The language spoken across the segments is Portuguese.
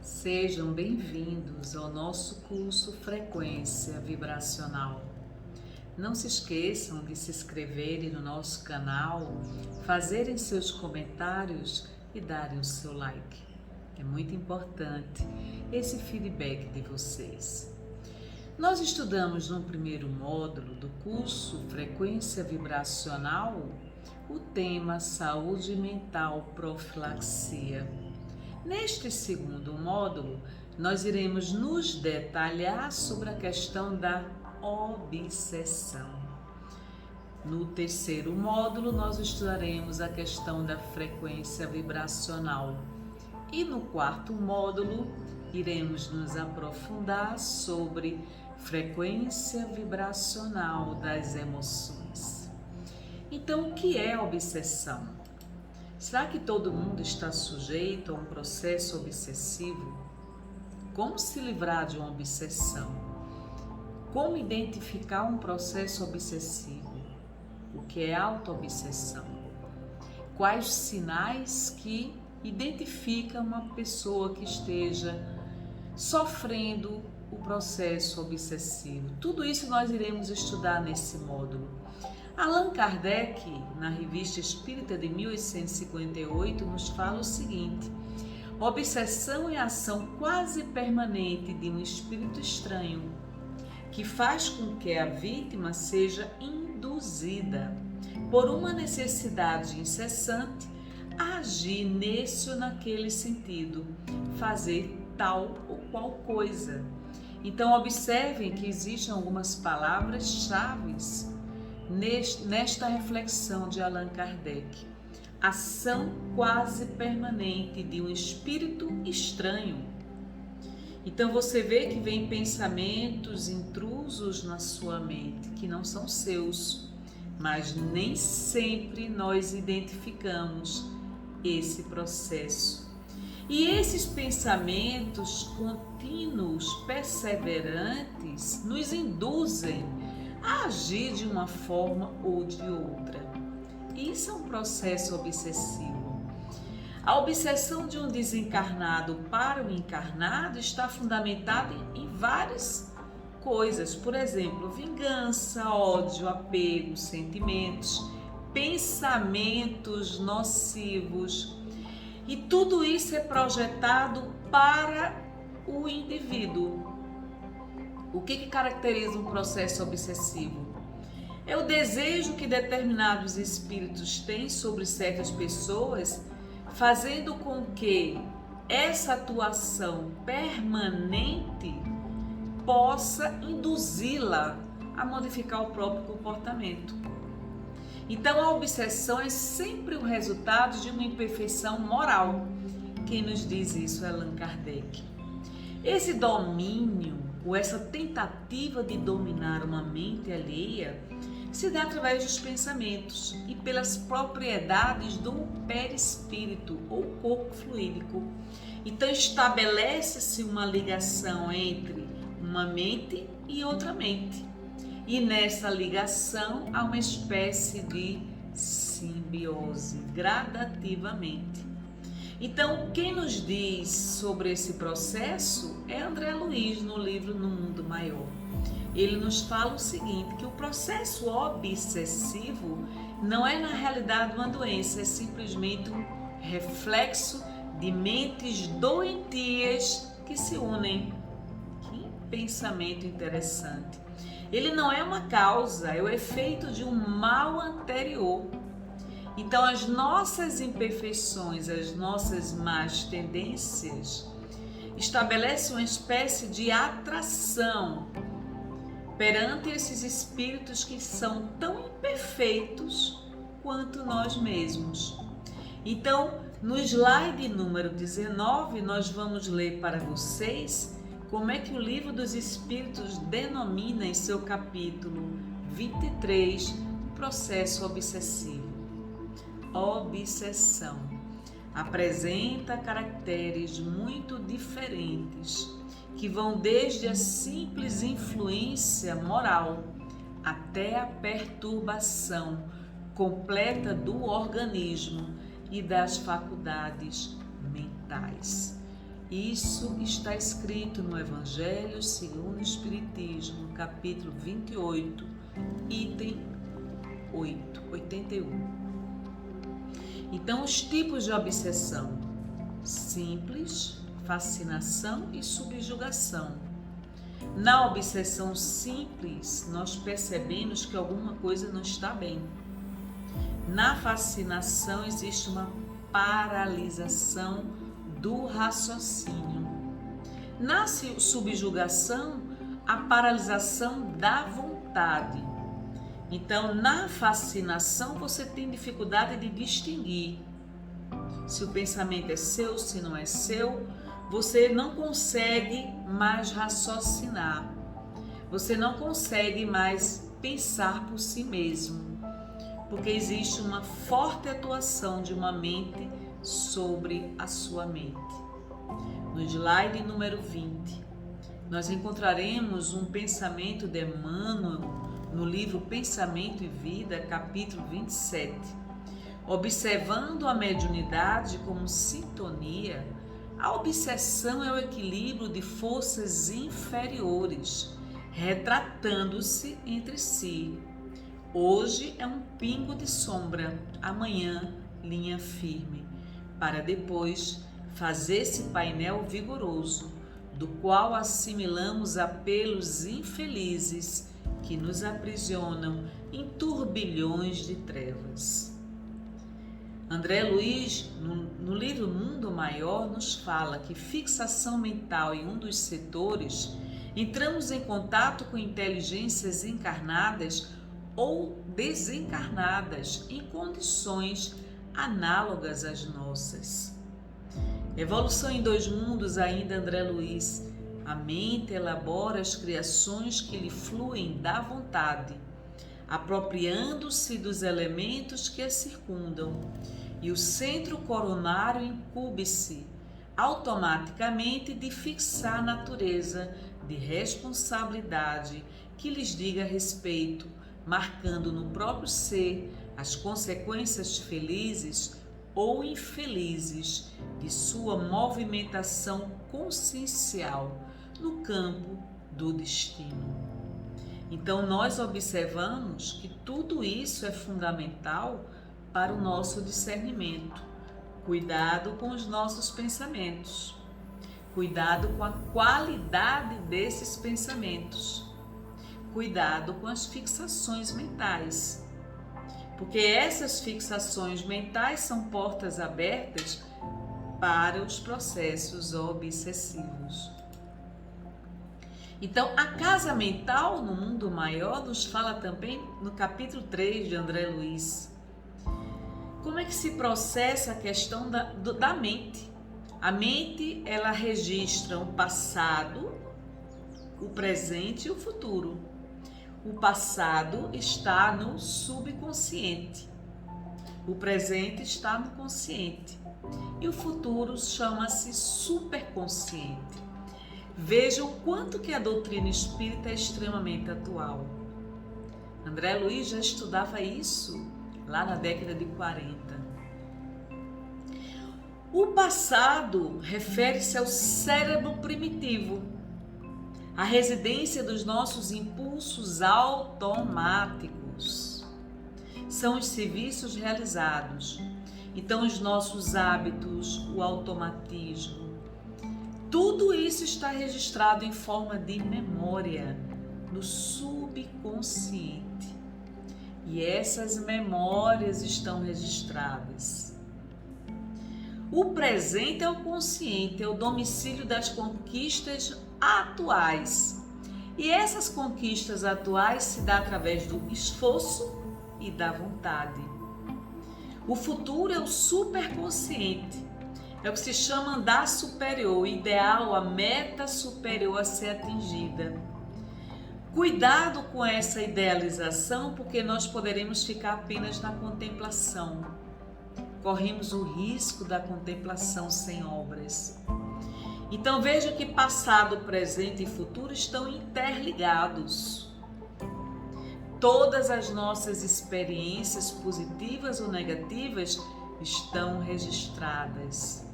Sejam bem-vindos ao nosso curso Frequência Vibracional. Não se esqueçam de se inscreverem no nosso canal, fazerem seus comentários e darem o seu like. É muito importante esse feedback de vocês. Nós estudamos no primeiro módulo do curso Frequência Vibracional o tema Saúde Mental Profilaxia. Neste segundo módulo, nós iremos nos detalhar sobre a questão da obsessão. No terceiro módulo, nós estudaremos a questão da frequência vibracional. E no quarto módulo, iremos nos aprofundar sobre frequência vibracional das emoções. Então, o que é obsessão? Será que todo mundo está sujeito a um processo obsessivo? Como se livrar de uma obsessão? Como identificar um processo obsessivo? O que é autoobsessão? Quais sinais que identificam uma pessoa que esteja sofrendo o processo obsessivo? Tudo isso nós iremos estudar nesse módulo. Allan Kardec, na Revista Espírita de 1858, nos fala o seguinte: obsessão é a ação quase permanente de um espírito estranho, que faz com que a vítima seja induzida, por uma necessidade incessante, a agir nesse ou naquele sentido, fazer tal ou qual coisa. Então, observem que existem algumas palavras-chave nesta reflexão de Allan Kardec. Ação quase permanente de um espírito estranho. Então você vê que vem pensamentos intrusos na sua mente, que não são seus, mas nem sempre nós identificamos esse processo. E esses pensamentos contínuos, perseverantes, nos induzem a agir de uma forma ou de outra. Isso é um processo obsessivo. A obsessão de um desencarnado para o encarnado está fundamentada em várias coisas. Por exemplo, vingança, ódio, apego, sentimentos, pensamentos nocivos. E tudo isso é projetado para o indivíduo. O que caracteriza um processo obsessivo? É o desejo que determinados espíritos têm sobre certas pessoas, fazendo com que essa atuação permanente possa induzi-la a modificar o próprio comportamento. Então, a obsessão é sempre o resultado de uma imperfeição moral. Quem nos diz isso é Allan Kardec. Esse domínio, ou essa tentativa de dominar uma mente alheia, se dá através dos pensamentos e pelas propriedades do perispírito ou corpo fluídico. Então estabelece-se uma ligação entre uma mente e outra mente. E nessa ligação há uma espécie de simbiose, gradativamente. Então, quem nos diz sobre esse processo é André Luiz, no livro No Mundo Maior. Ele nos fala o seguinte, que o processo obsessivo não é na realidade uma doença, é simplesmente um reflexo de mentes doentias que se unem. Que pensamento interessante. Ele não é uma causa, é o efeito de um mal anterior. Então, as nossas imperfeições, as nossas más tendências estabelecem uma espécie de atração perante esses espíritos que são tão imperfeitos quanto nós mesmos. Então, no slide número 19, nós vamos ler para vocês como é que o Livro dos Espíritos denomina em seu capítulo 23 o processo obsessivo. Obsessão apresenta caracteres muito diferentes que vão desde a simples influência moral até a perturbação completa do organismo e das faculdades mentais. Isso está escrito no Evangelho segundo o Espiritismo, capítulo 28, item 81. Então, os tipos de obsessão: simples, fascinação e subjugação. Na obsessão simples, nós percebemos que alguma coisa não está bem. Na fascinação, existe uma paralisação do raciocínio. Na subjugação, a paralisação da vontade. Então, na fascinação, você tem dificuldade de distinguir se o pensamento é seu, se não é seu. Você não consegue mais raciocinar. Você não consegue mais pensar por si mesmo, porque existe uma forte atuação de uma mente sobre a sua mente. No slide número 20, nós encontraremos um pensamento de Emmanuel no livro Pensamento e Vida, capítulo 27. Observando a mediunidade como sintonia, a obsessão é o equilíbrio de forças inferiores, retratando-se entre si. Hoje é um pingo de sombra, amanhã linha firme, para depois fazer-se painel vigoroso, do qual assimilamos apelos infelizes que nos aprisionam em turbilhões de trevas. André Luiz, no livro Mundo Maior, nos fala que fixação mental em um dos setores, entramos em contato com inteligências encarnadas ou desencarnadas em condições análogas às nossas. Evolução em dois mundos, ainda André Luiz. A mente elabora as criações que lhe fluem da vontade, apropriando-se dos elementos que a circundam, e o centro coronário incumbe-se automaticamente de fixar a natureza de responsabilidade que lhes diga respeito, marcando no próprio ser as consequências felizes ou infelizes de sua movimentação consciencial no campo do destino. Então, nós observamos que tudo isso é fundamental para o nosso discernimento. Cuidado com os nossos pensamentos. Cuidado com a qualidade desses pensamentos. Cuidado com as fixações mentais. Porque essas fixações mentais são portas abertas para os processos obsessivos. Então, a casa mental no mundo maior nos fala também no capítulo 3 de André Luiz. Como é que se processa a questão da mente? A mente, ela registra o passado, o presente e o futuro. O passado está no subconsciente. O presente está no consciente. E o futuro chama-se superconsciente. Veja o quanto que a doutrina espírita é extremamente atual. André Luiz já estudava isso lá na década de 40. O passado refere-se ao cérebro primitivo, a residência dos nossos impulsos automáticos. São os serviços realizados. Então, os nossos hábitos, o automatismo, tudo isso está registrado em forma de memória no subconsciente. E essas memórias estão registradas. O presente é o consciente, é o domicílio das conquistas atuais. E essas conquistas atuais se dão através do esforço e da vontade. O futuro é o superconsciente. É o que se chama andar superior, o ideal, a meta superior a ser atingida. Cuidado com essa idealização, porque nós poderemos ficar apenas na contemplação. Corremos o risco da contemplação sem obras. Então veja que passado, presente e futuro estão interligados. Todas as nossas experiências positivas ou negativas estão registradas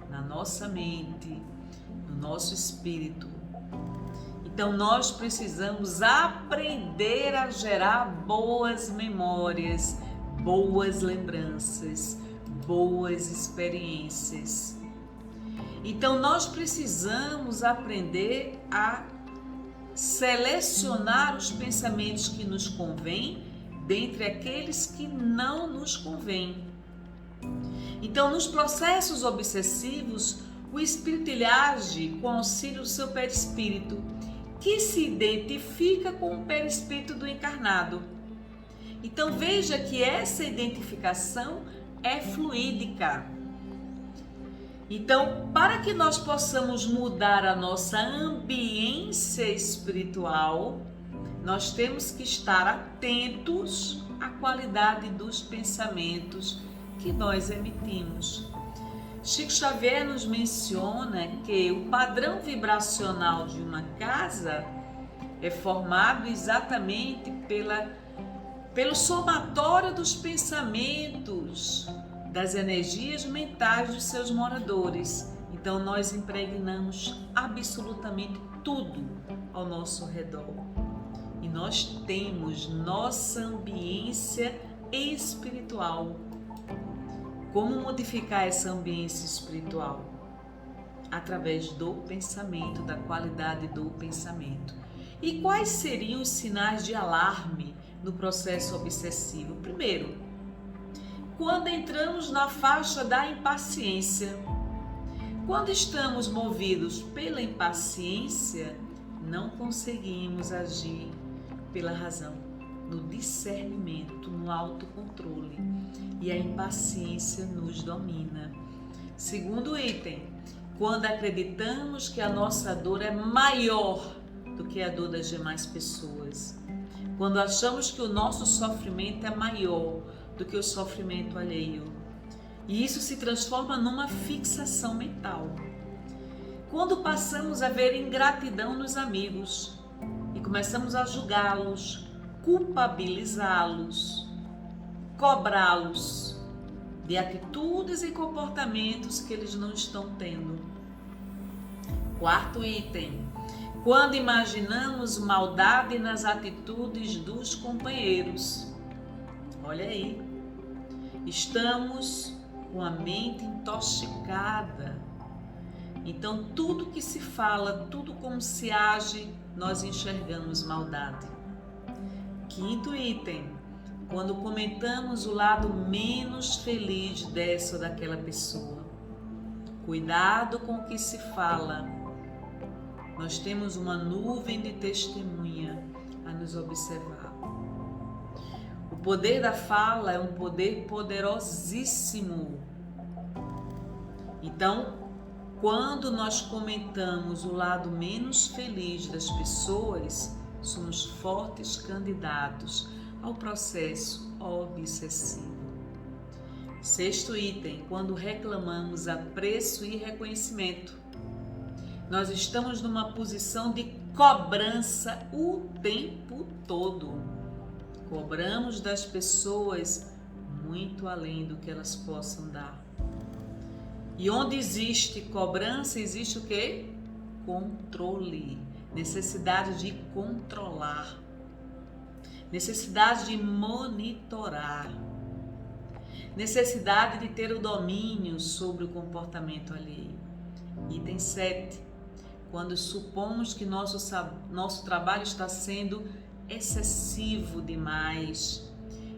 na nossa mente, nosso espírito. Então nós precisamos aprender a gerar boas memórias, boas lembranças, boas experiências. Então nós precisamos aprender a selecionar os pensamentos que nos convêm dentre aqueles que não nos convêm. Então, nos processos obsessivos, o espírito ele age com auxílio do seu perispírito, que se identifica com o perispírito do encarnado. Então, veja que essa identificação é fluídica. Então, para que nós possamos mudar a nossa ambiência espiritual, nós temos que estar atentos à qualidade dos pensamentos que nós emitimos. Chico Xavier nos menciona que o padrão vibracional de uma casa é formado exatamente pelo somatório dos pensamentos, das energias mentais dos seus moradores. Então nós impregnamos absolutamente tudo ao nosso redor. E nós temos nossa ambiência espiritual. Como modificar essa ambiência espiritual? Através do pensamento, da qualidade do pensamento. E quais seriam os sinais de alarme no processo obsessivo? Primeiro, quando entramos na faixa da impaciência. Quando estamos movidos pela impaciência, não conseguimos agir pela razão, no discernimento, no autocontrole, e a impaciência nos domina. Segundo item, quando acreditamos que a nossa dor é maior do que a dor das demais pessoas, quando achamos que o nosso sofrimento é maior do que o sofrimento alheio, e isso se transforma numa fixação mental. Quando passamos a ver ingratidão nos amigos e começamos a julgá-los, culpabilizá-los, cobrá-los de atitudes e comportamentos que eles não estão tendo. Quarto item, quando imaginamos maldade nas atitudes dos companheiros. Olha aí, estamos com a mente intoxicada. Então, tudo que se fala, tudo como se age, nós enxergamos maldade. Quinto item, quando comentamos o lado menos feliz dessa ou daquela pessoa. Cuidado com o que se fala. Nós temos uma nuvem de testemunha a nos observar. O poder da fala é um poder poderosíssimo. Então, quando nós comentamos o lado menos feliz das pessoas, somos fortes candidatos ao processo obsessivo. Sexto item, quando reclamamos apreço e reconhecimento. Nós estamos numa posição de cobrança o tempo todo. Cobramos das pessoas muito além do que elas possam dar. E onde existe cobrança, existe o quê? Controle. Necessidade de controlar. Necessidade de monitorar. Necessidade de ter o domínio sobre o comportamento alheio. Item 7. Quando supomos que nosso trabalho está sendo excessivo demais.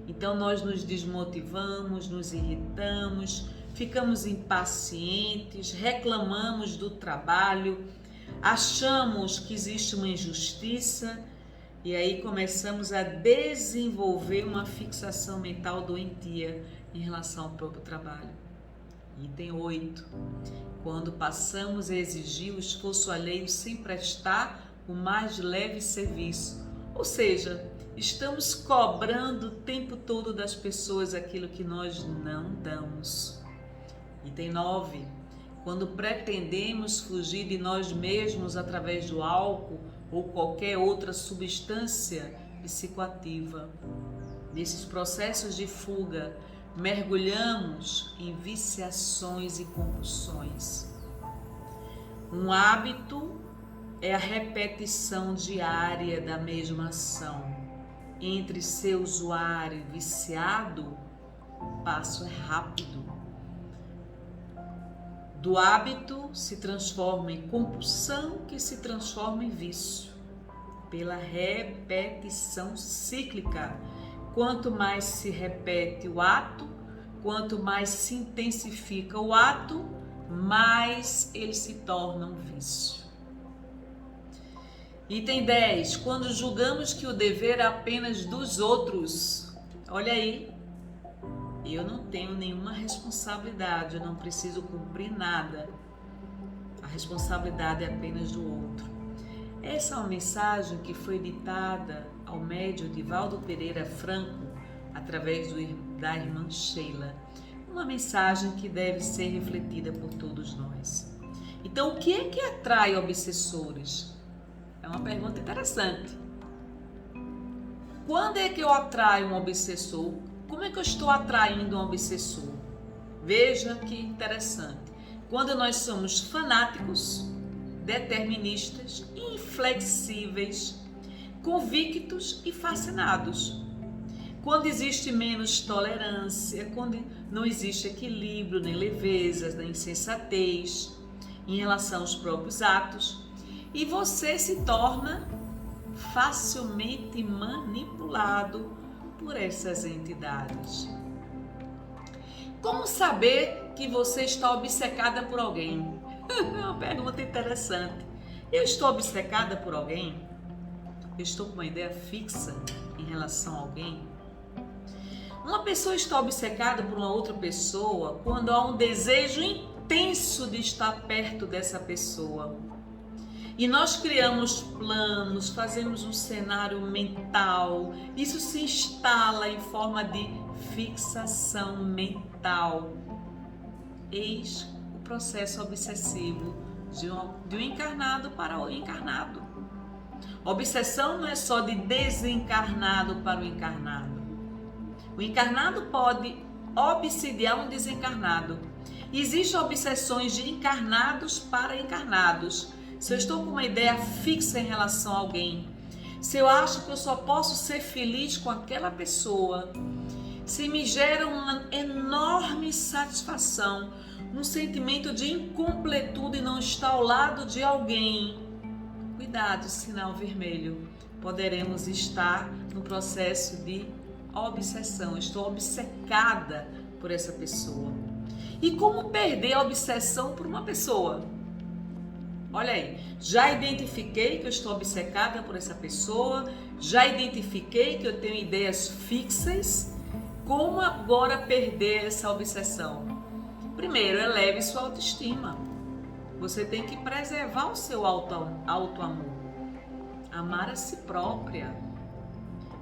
Então nós nos desmotivamos, nos irritamos, ficamos impacientes, reclamamos do trabalho, achamos que existe uma injustiça e aí começamos a desenvolver uma fixação mental doentia em relação ao próprio trabalho. Item 8. Quando passamos a exigir o esforço alheio sem prestar o mais leve serviço, ou seja, estamos cobrando o tempo todo das pessoas aquilo que nós não damos. Item 9. Quando pretendemos fugir de nós mesmos através do álcool ou qualquer outra substância psicoativa. Nesses processos de fuga, mergulhamos em viciações e compulsões. Um hábito é a repetição diária da mesma ação. Entre ser usuário e viciado, o passo é rápido. Do hábito se transforma em compulsão, que se transforma em vício. Pela repetição cíclica. Quanto mais se repete o ato, quanto mais se intensifica o ato, mais ele se torna um vício. Item 10. Quando julgamos que o dever é apenas dos outros. Olha aí, eu não tenho nenhuma responsabilidade, eu não preciso cumprir nada. A responsabilidade é apenas do outro. Essa é uma mensagem que foi ditada ao médium Divaldo Pereira Franco, através da irmã Sheila. Uma mensagem que deve ser refletida por todos nós. Então, o que é que atrai obsessores? É uma pergunta interessante. Quando é que eu atraio um obsessor? Como é que eu estou atraindo um obsessor? Veja que interessante. Quando nós somos fanáticos, deterministas, inflexíveis, convictos e fascinados. Quando existe menos tolerância, quando não existe equilíbrio, nem leveza, nem sensatez em relação aos próprios atos, e você se torna facilmente manipulado por essas entidades. Como saber que você está obcecada por alguém? É uma pergunta interessante. Eu estou obcecada por alguém? Eu estou com uma ideia fixa em relação a alguém? Uma pessoa está obcecada por uma outra pessoa quando há um desejo intenso de estar perto dessa pessoa. E nós criamos planos, fazemos um cenário mental, isso se instala em forma de fixação mental. Eis o processo obsessivo de um encarnado para o encarnado. Obsessão não é só de desencarnado para o encarnado. O encarnado pode obsidiar um desencarnado. Existem obsessões de encarnados para encarnados. Se eu estou com uma ideia fixa em relação a alguém, se eu acho que eu só posso ser feliz com aquela pessoa, se me gera uma enorme satisfação, um sentimento de incompletude e não estar ao lado de alguém, cuidado, sinal vermelho, poderemos estar no processo de obsessão. Estou obcecada por essa pessoa. E como perder a obsessão por uma pessoa? Olha aí, já identifiquei que eu estou obcecada por essa pessoa, já identifiquei que eu tenho ideias fixas. Como agora perder essa obsessão? Primeiro, eleve sua autoestima. Você tem que preservar o seu auto-amor. Amar a si própria.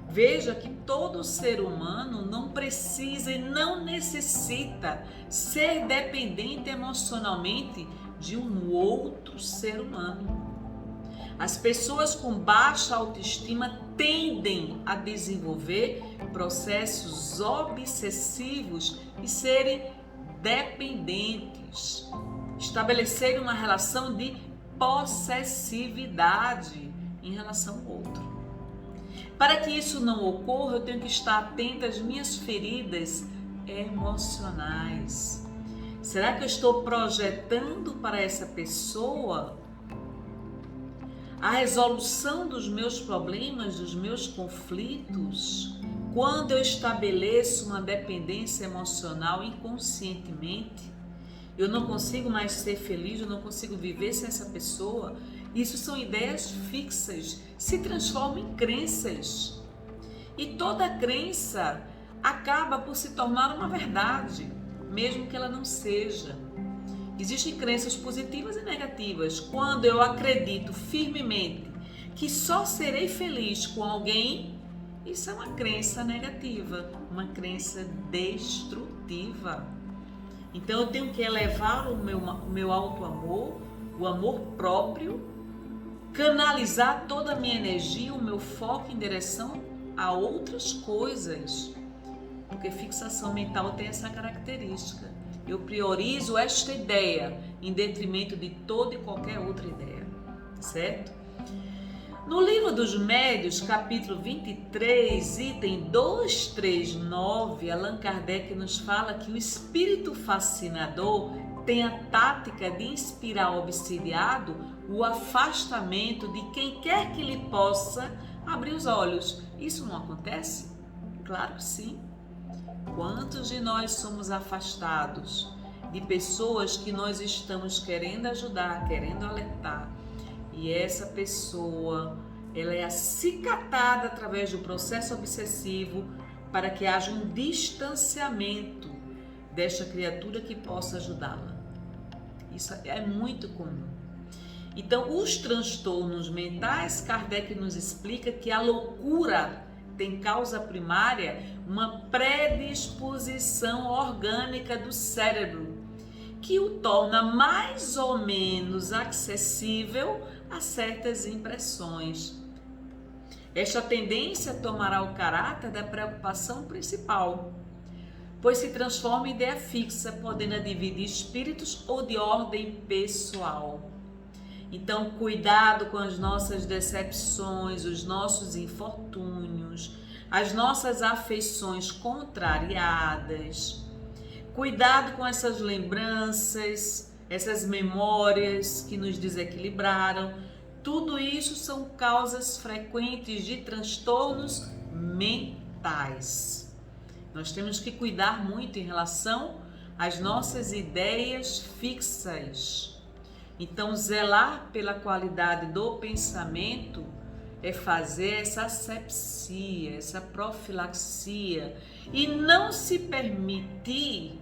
Veja que todo ser humano não precisa e não necessita ser dependente emocionalmente de um outro ser humano. As pessoas com baixa autoestima tendem a desenvolver processos obsessivos e serem dependentes, estabelecerem uma relação de possessividade em relação ao outro. Para que isso não ocorra, eu tenho que estar atenta às minhas feridas emocionais. Será que eu estou projetando para essa pessoa a resolução dos meus problemas, dos meus conflitos? Quando eu estabeleço uma dependência emocional inconscientemente, eu não consigo mais ser feliz, eu não consigo viver sem essa pessoa. Isso são ideias fixas, se transformam em crenças. E toda crença acaba por se tornar uma verdade, mesmo que ela não seja. Existem crenças positivas e negativas. Quando eu acredito firmemente que só serei feliz com alguém, isso é uma crença negativa, uma crença destrutiva. Então eu tenho que elevar o meu auto-amor, o amor próprio, canalizar toda a minha energia, o meu foco em direção a outras coisas. Porque fixação mental tem essa característica. eu priorizo esta ideia em detrimento de toda e qualquer outra ideia, certo? No Livro dos Médiuns, capítulo 23, item 239, Allan Kardec nos fala que o espírito fascinador tem a tática de inspirar ao obsidiado o afastamento de quem quer que lhe possa abrir os olhos. Isso não acontece? Claro que sim. Quantos de nós somos afastados de pessoas que nós estamos querendo ajudar, querendo alertar, e essa pessoa, ela é acicatada através do processo obsessivo para que haja um distanciamento desta criatura que possa ajudá-la. Isso é muito comum. Então, os transtornos mentais, Kardec nos explica que a loucura tem causa primária uma predisposição orgânica do cérebro, que o torna mais ou menos acessível a certas impressões. Esta tendência tomará o caráter da preocupação principal, pois se transforma em ideia fixa, podendo dividir espíritos ou de ordem pessoal. Então, cuidado com as nossas decepções, os nossos infortúnios, as nossas afeições contrariadas. Cuidado com essas lembranças, essas memórias que nos desequilibraram. Tudo isso são causas frequentes de transtornos mentais. Nós temos que cuidar muito em relação às nossas ideias fixas. Então, zelar pela qualidade do pensamento é fazer essa asepsia, essa profilaxia e não se permitir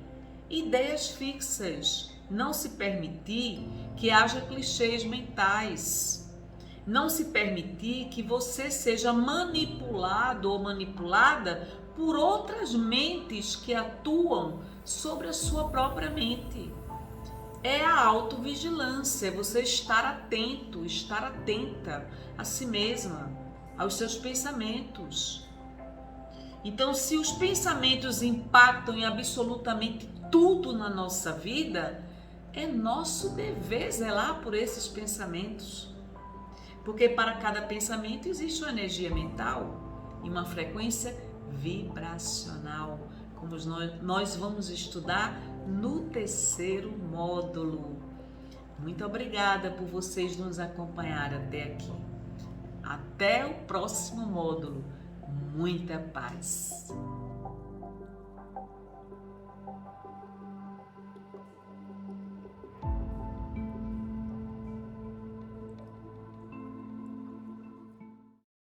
ideias fixas, não se permitir que haja clichês mentais, não se permitir que você seja manipulado ou manipulada por outras mentes que atuam sobre a sua própria mente. É a autovigilância, é você estar atento, estar atenta a si mesma, aos seus pensamentos. Então, se os pensamentos impactam em absolutamente tudo na nossa vida, é nosso dever zelar por esses pensamentos. Porque para cada pensamento existe uma energia mental e uma frequência vibracional, como nós vamos estudar no terceiro módulo. Muito obrigada por vocês nos acompanharem até aqui. Até o próximo módulo. Muita paz.